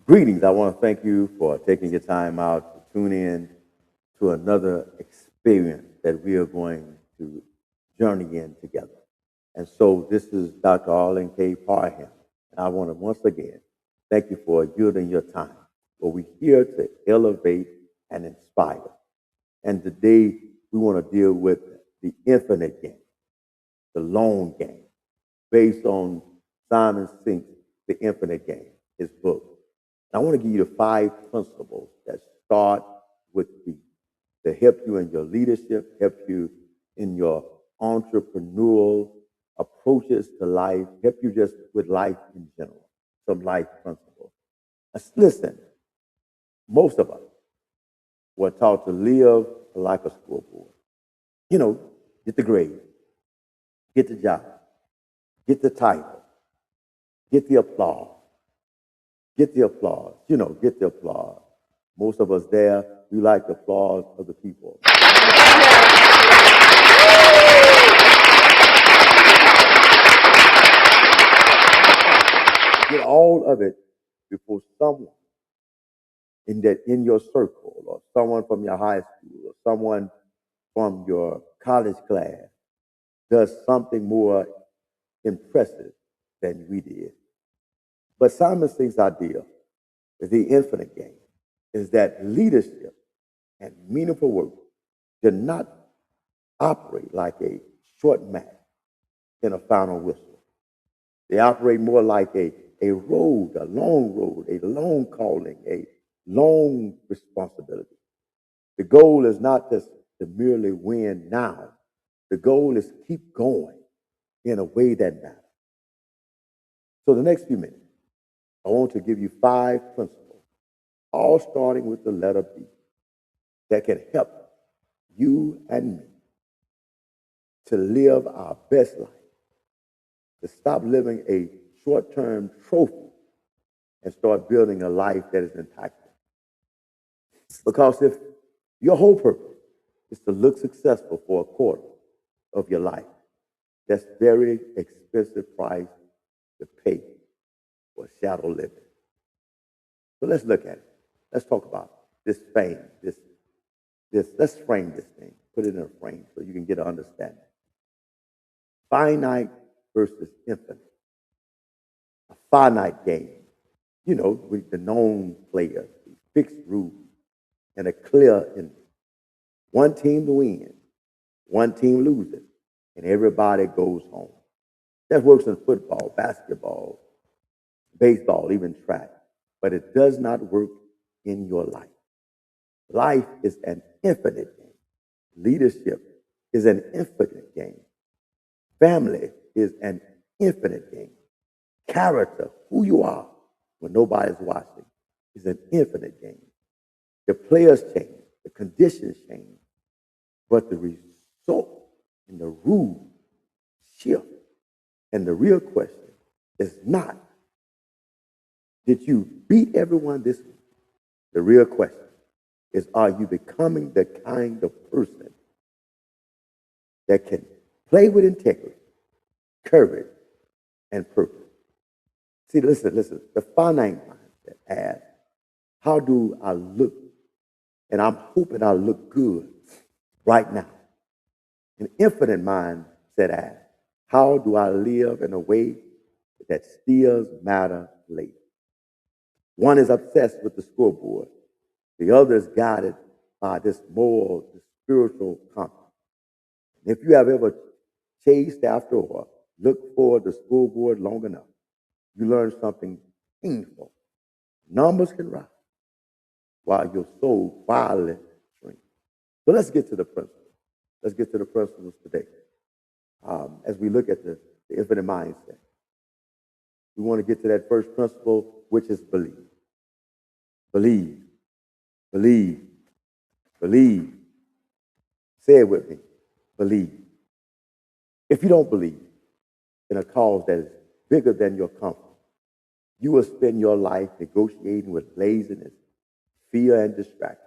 Greetings. I want to thank you for taking your time out to tune in to another experience that we are going to journey in together. And so this is Dr. Arlen K. Parham. And I want to once again thank you for yielding your time. For we're here to elevate and inspire. And today we want to deal with the infinite game, the long game, based on Simon Sink's The Infinite Game, his book. And I want to give you the 5 principles that start with B to help you in your leadership, help you in your entrepreneurial approaches to life, help you just with life in general, some life principles. Listen, most of us were taught to live like a scoreboard. You know, get the grade, get the job, get the title, get the applause, get the applause, get the applause. Most of us there, we like the applause of the people. Get all of it before someone in your circle, or someone from your high school, or someone from your college class does something more impressive than we did. But Simon Sink's idea is the infinite game, is that leadership and meaningful work do not operate like a short match in a final whistle. They operate more like a road, a long calling, a long responsibility. The goal is not just to merely win now. The goal is to keep going in a way that matters. So the next few minutes, I want to give you 5 principles, all starting with the letter B, that can help you and me to live our best life, to stop living a short-term trophy and start building a life that is impactful. Because if your whole purpose is to look successful for a quarter of your life, that's very expensive price to pay for shadow living. So let's look at it. Let's talk about this fame, let's frame this thing, put it in a frame so you can get an understanding. Finite versus infinite. A finite game, with the known players, the fixed rules, and a clear ending. One team wins, one team loses, and everybody goes home. That works in football, basketball, baseball, even track, but it does not work in your life. Life is an infinite game. Leadership is an infinite game. Family is an infinite game. Character, who you are when nobody's watching, is an infinite game. The players change, the conditions change, but the result and the rules shift. And the real question is not, did you beat everyone this week? The real question is, are you becoming the kind of person that can play with integrity, courage, and purpose? See, listen. The finite mindset asks, how do I look? And I'm hoping I look good right now. An infinite mindset asks, how do I live in a way that still matters later? One is obsessed with the scoreboard. The other is guided by this moral, this spiritual compass. And if you have ever chased after or looked for the scoreboard long enough, you learn something painful. Numbers can rise while your soul quietly shrinks. So let's get to the principles. Let's get to the principles today. As we look at the infinite mindset, we want to get to that first principle, which is believe. Believe, believe, believe. Say it with me. Believe. If you don't believe in a cause that is bigger than your comfort, you will spend your life negotiating with laziness, fear, and distraction.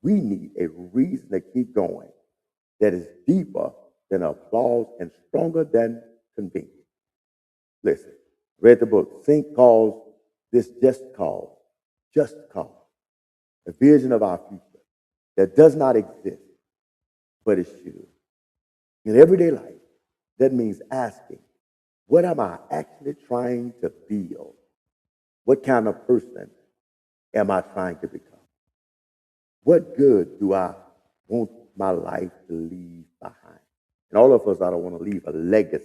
We need a reason to keep going that is deeper than applause and stronger than convenience. Listen, Read the book. Think calls this just cause, a vision of our future that does not exist, but it should. In everyday life, that means asking, what am I actually trying to build? What kind of person am I trying to become? What good do I want my life to leave behind? And all of us, I don't want to leave a legacy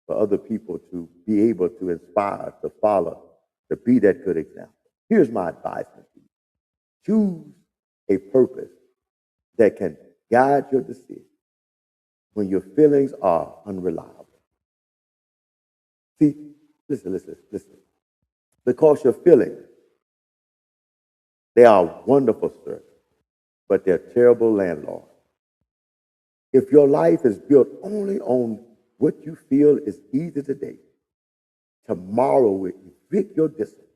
for other people to be able to inspire, to follow, to be that good example. Here's my advisement to you. Choose a purpose that can guide your decision when your feelings are unreliable. See, listen. Because your feelings, they are wonderful servants, but they're terrible landlords. If your life is built only on what you feel is easy today, tomorrow will evict your discipline.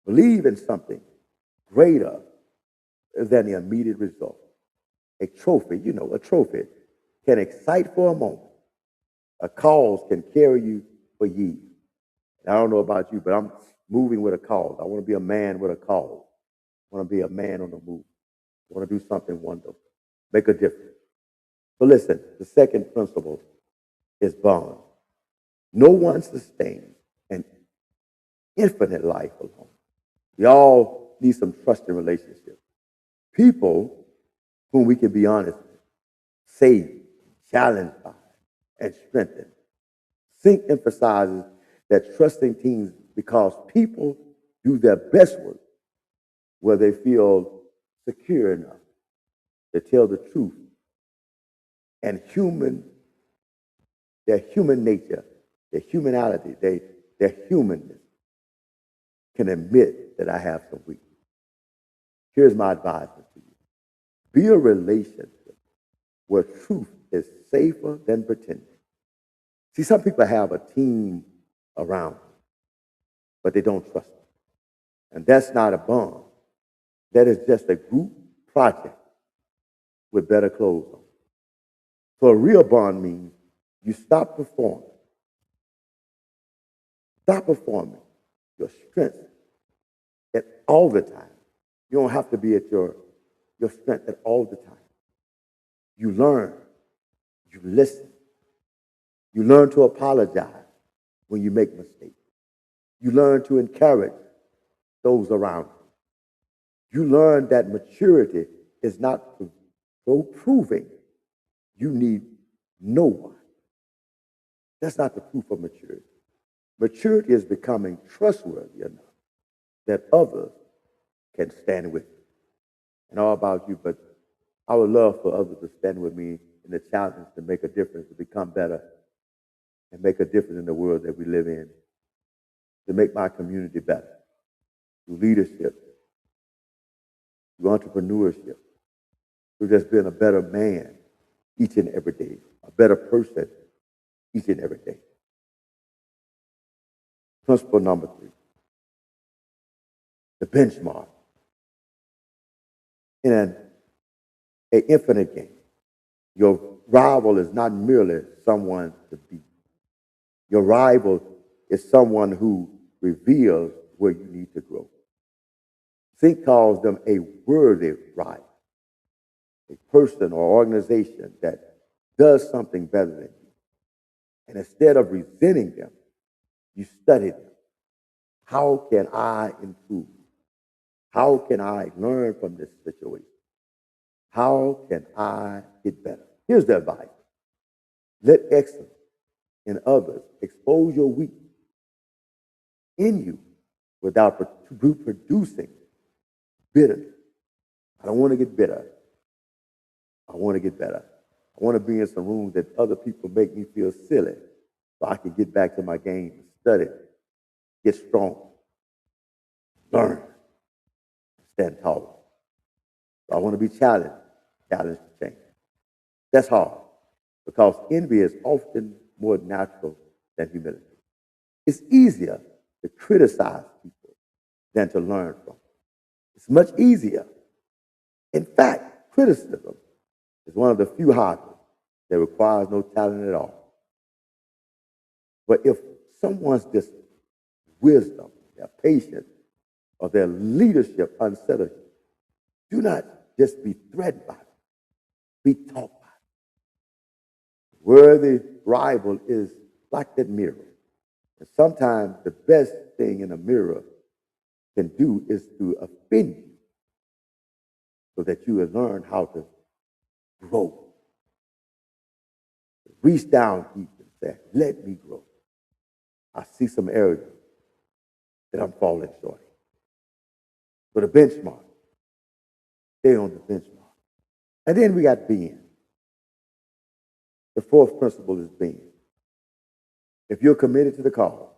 Believe in something greater than the immediate result. A trophy, a trophy can excite for a moment. A cause can carry you for years. And I don't know about you, but I'm moving with a cause. I want to be a man with a cause. I want to be a man on the move. I want to do something wonderful, make a difference. So listen, the second principle is bond. No one sustains an infinite life alone. We all need some trust in relationships. People whom we can be honest with, saved, challenged by, and strengthened. Think emphasizes that trusting teams because people do their best work where they feel secure enough to tell the truth and their human nature, their humanality, their humanness can admit that I have some weakness. Here's my advice to you. Be a relationship where truth is safer than pretending. See, some people have a team around them, but they don't trust them. And that's not a bond. That is just a group project with better clothes on. So a real bond means you stop performing. Stop performing your strength at all the time. You don't have to be at your strength at all the time. You learn. You listen. You learn to apologize when you make mistakes. You learn to encourage those around you. You learn that maturity is not so proving you need no one. That's not the proof of maturity. Maturity is becoming trustworthy enough that others can stand with you. And all about you, but I would love for others to stand with me in the challenge to make a difference, to become better, and make a difference in the world that we live in, to make my community better, through leadership, through entrepreneurship, through just being a better man each and every day, a better person each and every day. Principle number 3, the benchmark. In an infinite game, your rival is not merely someone to beat. Your rival is someone who reveals where you need to grow. Think calls them a worthy rival, a person or organization that does something better than you. And instead of resenting them, you study them. How can I improve? How can I learn from this situation? How can I get better? Here's the advice. Let excellence in others expose your weakness in you without producing bitterness. I don't want to get bitter. I want to get better. I want to be in some rooms that other people make me feel silly so I can get back to my game, study, get strong, learn, stand tall. So I want to be challenged to change. That's hard because envy is often more natural than humility. It's easier to criticize people than to learn from. It's much easier. In fact, criticism is one of the few hobbies that requires no talent at all. But if someone's just wisdom, their patience, or their leadership unsettles you, do not just be threatened by it, be taught by it. Worthy rival is like that mirror. And sometimes the best thing in a mirror can do is to offend you so that you will learn how to grow. Reach down deep and say, let me grow. I see some areas that I'm falling short in. So the benchmark, stay on the benchmark. And then we got being. The fourth principle is being. If you're committed to the cause,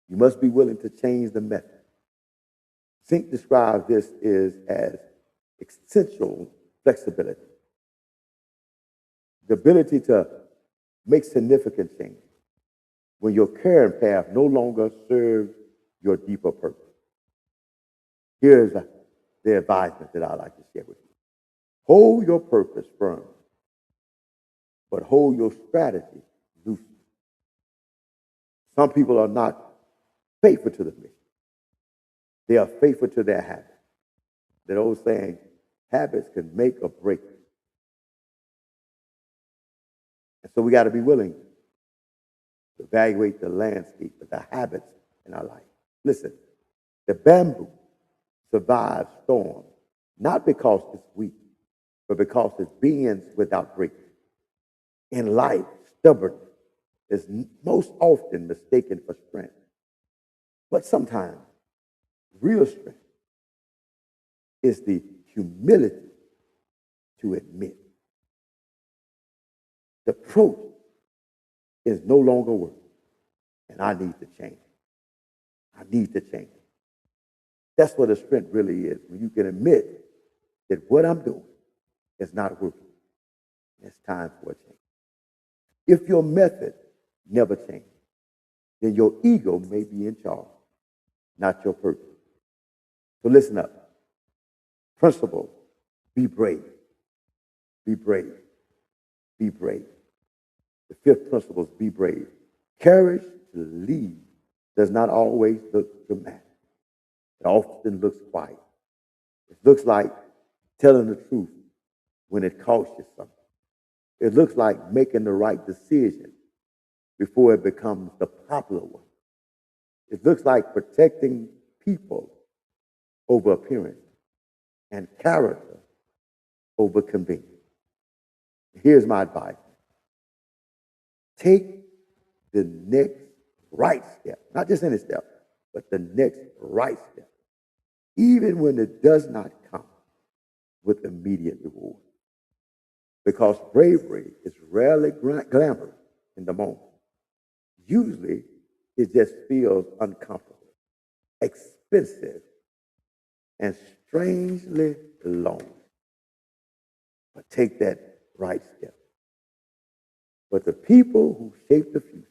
you must be willing to change the method. Sinek describes this as essential flexibility, the ability to make significant changes when your current path no longer serves your deeper purpose. Here's the advisement that I'd like to share with you. Hold your purpose firm, but hold your strategy loosely. Some people are not faithful to the mission. They are faithful to their habits. That old saying, habits can make or break you. And so we got to be willing to evaluate the landscape of the habits in our life. Listen, the bamboo survives storms, not because it's weak, but because it bends without breaking. In life, stubbornness is most often mistaken for strength. But sometimes, real strength is the humility to admit the approach is no longer working, and I need to change. I need to change. That's what a strength really is, when you can admit that what I'm doing is not working. It's time for a change. If your method never changes, then your ego may be in charge, not your purpose. So listen up. Principle, be brave. Be brave. Be brave. The fifth principle is be brave. Courage to lead does not always look dramatic. It often looks quiet. It looks like telling the truth when it costs you something. It looks like making the right decision before it becomes the popular one. It looks like protecting people over appearance and character over convenience. Here's my advice. Take the next right step, not just any step, but the next right step, even when it does not come with immediate reward. Because bravery is rarely glamorous in the moment. Usually, it just feels uncomfortable, expensive, and strangely lonely. But take that right step. But the people who shape the future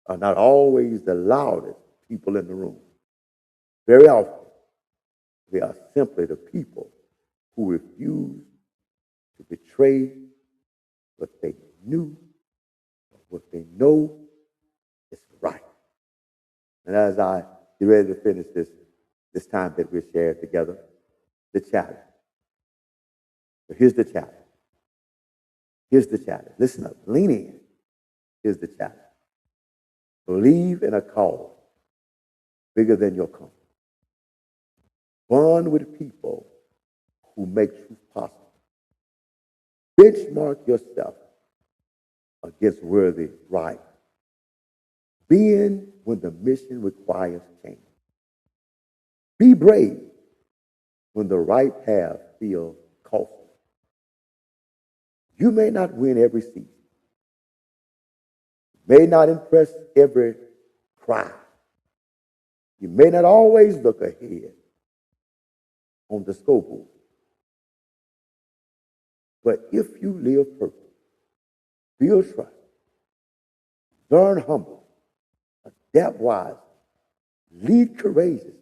are not always the loudest people in the room. Very often, they are simply the people who refuse to betray what they knew or what they know is right. And as I get ready to finish this time that we shared together, the challenge. So here's the challenge. Here's the challenge. Listen up. Lean in. Here's the challenge. Believe in a cause bigger than your comfort. Bond with people who make truth possible. Benchmark yourself against worthy rivals. Bend when the mission requires change. Be brave when the right path feels costly. You may not win every season. You may not impress every crowd. You may not always look ahead on the scoreboard. But if you live purpose, build trust, learn humble, adapt wise, lead courageous,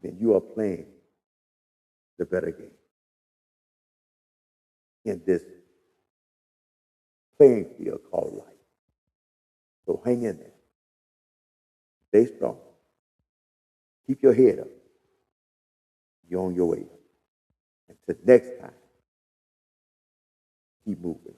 then you are playing the better game in this playing field called life. So hang in there. Stay strong. Keep your head up. You're on your way. Until next time, keep moving.